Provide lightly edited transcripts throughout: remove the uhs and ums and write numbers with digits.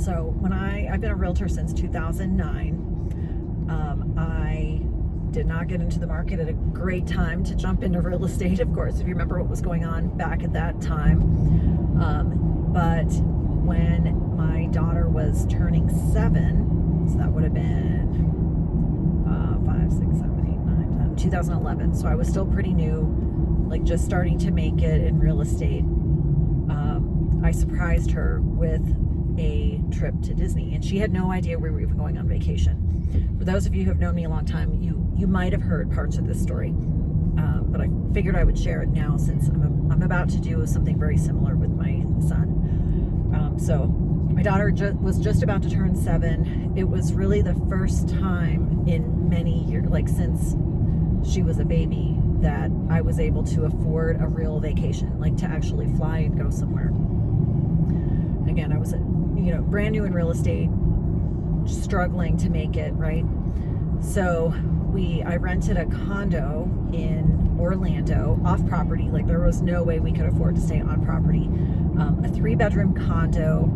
So I've been a realtor since 2009. I did not get into the market at a great time to jump into real estate, of course, if you remember what was going on back at that time. But when my daughter was turning 7, so that would have been 5, 6, 7, 8, 9, 10, 2011. So I was still pretty new, like just starting to make it in real estate. I surprised her with a trip to Disney, and she had no idea we were even going on vacation. For those of you who have known me a long time, you might have heard parts of this story, but I figured I would share it now since I'm about to do something very similar with my son. So my daughter was just about to turn 7. It was really the first time in many years, like since she was a baby, that I was able to afford a real vacation, like to actually fly and go somewhere. Again, I was, brand new in real estate, struggling to make it, right? So I rented a condo in Orlando off property. Like there was no way we could afford to stay on property. A 3-bedroom condo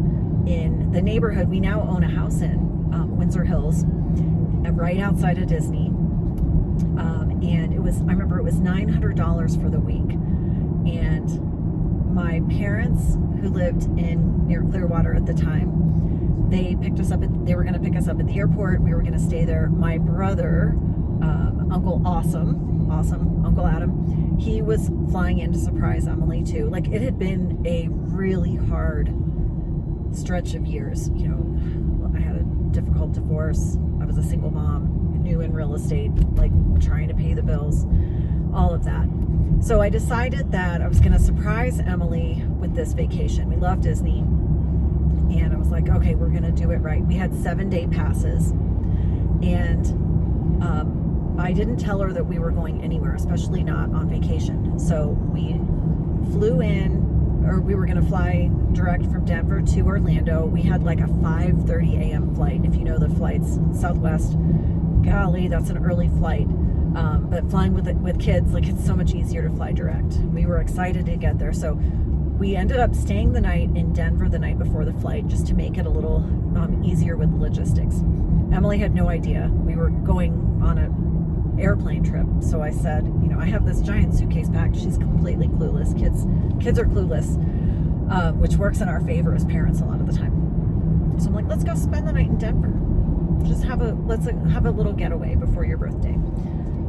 in the neighborhood we now own a house in, Windsor Hills, right outside of Disney. And I remember it was $900 for the week. And my parents, who lived near Clearwater at the time, they picked us up. They were going to pick us up at the airport. We were going to stay there. My brother, Uncle Awesome, Uncle Adam, he was flying in to surprise Emily too. Like it had been a really hard stretch of years. I had a difficult divorce. I was a single mom, new in real estate, like trying to pay the bills, all of that. So I decided that I was going to surprise Emily with this vacation. We love Disney. And I was like, okay, we're going to do it right. We had 7-day passes. And I didn't tell her that we were going anywhere, especially not on vacation. So we flew in, or we were going to fly direct from Denver to Orlando. We had like a 5:30 a.m. flight. If you know the flights, Southwest, golly, that's an early flight. But flying with kids, like it's so much easier to fly direct. We were excited to get there. So we ended up staying the night in Denver the night before the flight, just to make it a little easier with the logistics. Emily had no idea we were going on an airplane trip. So I said, I have this giant suitcase packed. She's completely clueless. Kids are clueless, which works in our favor as parents a lot of the time. So I'm like, let's go spend the night in Denver. Just let's have a little getaway before your birthday.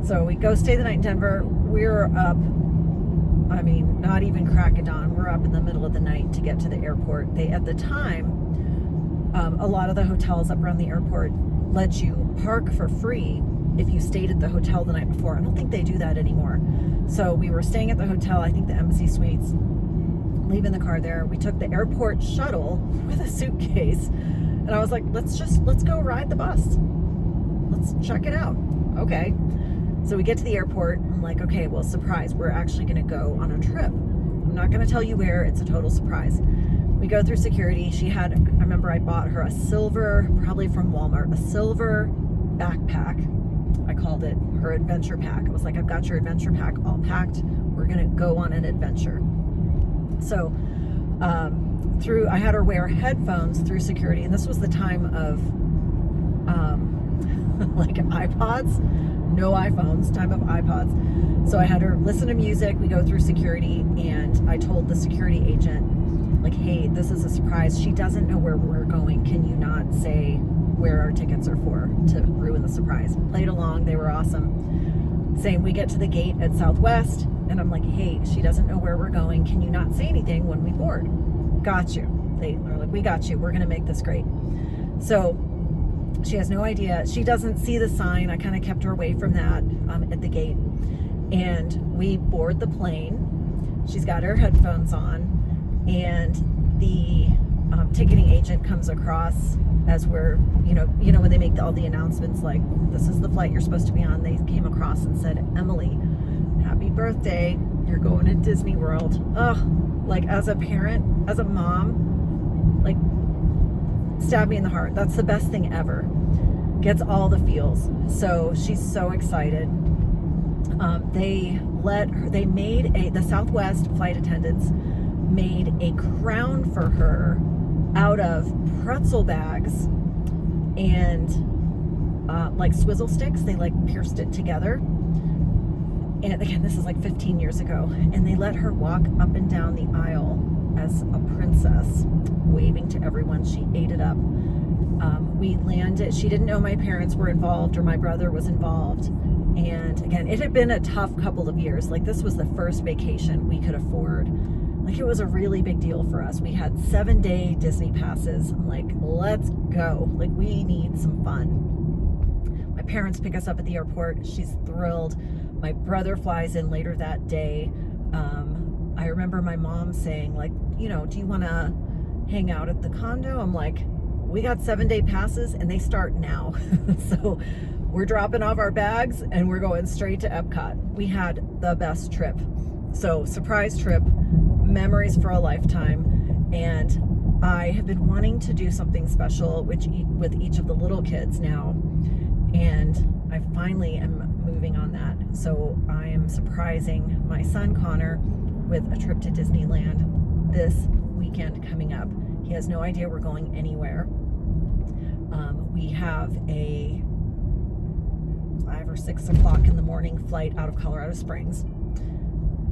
So we go stay the night in Denver. We're up, not even crack of dawn. We're up in the middle of the night to get to the airport. At the time, a lot of the hotels up around the airport let you park for free if you stayed at the hotel the night before. I don't think they do that anymore. So we were staying at the hotel, I think the Embassy Suites, leaving the car there. We took the airport shuttle with a suitcase. And I was like, let's go ride the bus. Let's check it out. Okay. So we get to the airport. I'm like, okay, well, surprise. We're actually going to go on a trip. I'm not going to tell you where. It's a total surprise. We go through security. I remember I bought her a silver, probably from Walmart, a silver backpack. I called it her adventure pack. I was like, I've got your adventure pack all packed. We're going to go on an adventure. So, I had her wear headphones through security, and this was the time of like iPods, no iPhones, time of iPods. So I had her listen to music. We go through security, and I told the security agent, like, hey, this is a surprise. She doesn't know where we're going. Can you not say where our tickets are for to ruin the surprise? Played along. They were awesome. Same, we get to the gate at Southwest, and I'm like, hey, she doesn't know where we're going. Can you not say anything when we board? Got you. They are like, we got you. We're going to make this great. So she has no idea. She doesn't see the sign. I kind of kept her away from that at the gate. And we board the plane. She's got her headphones on. And the ticketing agent comes across as we're, when they make all the announcements, like, this is the flight you're supposed to be on. They came across and said, Emily, happy birthday. You're going to Disney World. Ugh. Like, as a parent, as a mom, like, stab me in the heart. That's the best thing ever. Gets all the feels. So she's so excited. The Southwest flight attendants made a crown for her out of pretzel bags and like swizzle sticks. They like pierced it together. And again, this is like 15 years ago. And they let her walk up and down the aisle as a princess, waving to everyone. She ate it up. We landed. She didn't know my parents were involved or my brother was involved. And again, it had been a tough couple of years. Like, this was the first vacation we could afford. Like, it was a really big deal for us. We had 7-day Disney passes. I'm like, let's go. Like, we need some fun. My parents pick us up at the airport. She's thrilled. My brother flies in later that day. I remember my mom saying, like, you know, do you want to hang out at the condo? I'm like, we got 7-day passes and they start now. So we're dropping off our bags and we're going straight to Epcot. We had the best trip. So surprise trip, memories for a lifetime. And I have been wanting to do something special with each of the little kids now. And I finally am moving on that. So I am surprising my son Connor with a trip to Disneyland this weekend coming up. He has no idea we're going anywhere. We have a 5 or 6 o'clock in the morning flight out of Colorado Springs.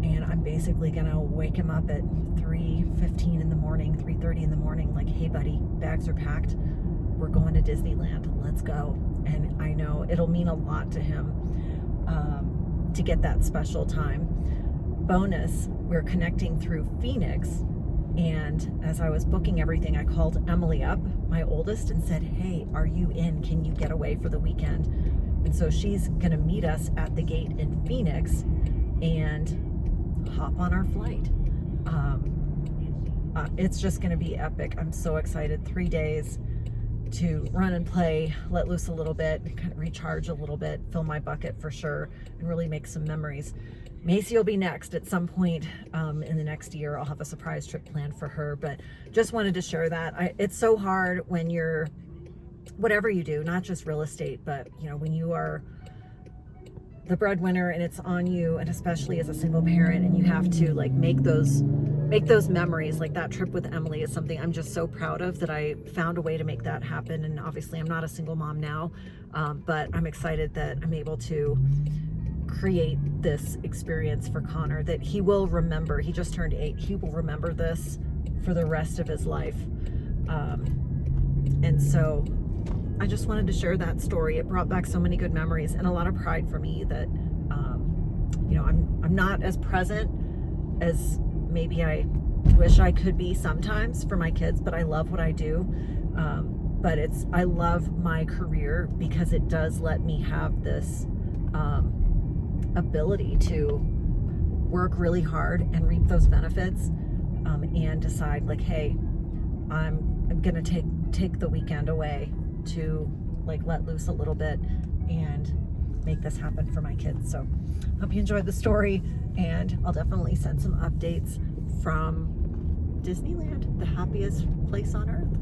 And I'm basically gonna wake him up at 3:15 in the morning, 3:30 in the morning, like, hey buddy, bags are packed. We're going to Disneyland, let's go. And I know it'll mean a lot to him to get that special time. Bonus, we're connecting through Phoenix. And as I was booking everything, I called Emily up, my oldest, and said, hey, are you in? Can you get away for the weekend? And so she's gonna meet us at the gate in Phoenix and hop on our flight. It's just gonna be epic. I'm so excited. 3 days to run and play, let loose a little bit, kind of recharge a little bit, fill my bucket for sure, and really make some memories. Macy will be next at some point in the next year. I'll have a surprise trip planned for her, but just wanted to share that. It's so hard when you're, whatever you do, not just real estate, but you know, when you are the breadwinner and it's on you, and especially as a single parent, and you have to like make those memories. Like, that trip with Emily is something I'm just so proud of, that I found a way to make that happen. And obviously I'm not a single mom now, but I'm excited that I'm able to create this experience for Connor that he will remember. He just turned 8. He will remember this for the rest of his life. And so I just wanted to share that story. It brought back so many good memories and a lot of pride for me that, you know, I'm not as present as maybe I wish I could be sometimes for my kids, but I love what I do. But I love my career because it does let me have this ability to work really hard and reap those benefits, and decide like, hey, I'm gonna take the weekend away to like let loose a little bit and make this happen for my kids. So hope you enjoyed the story, and I'll definitely send some updates from Disneyland, the happiest place on earth.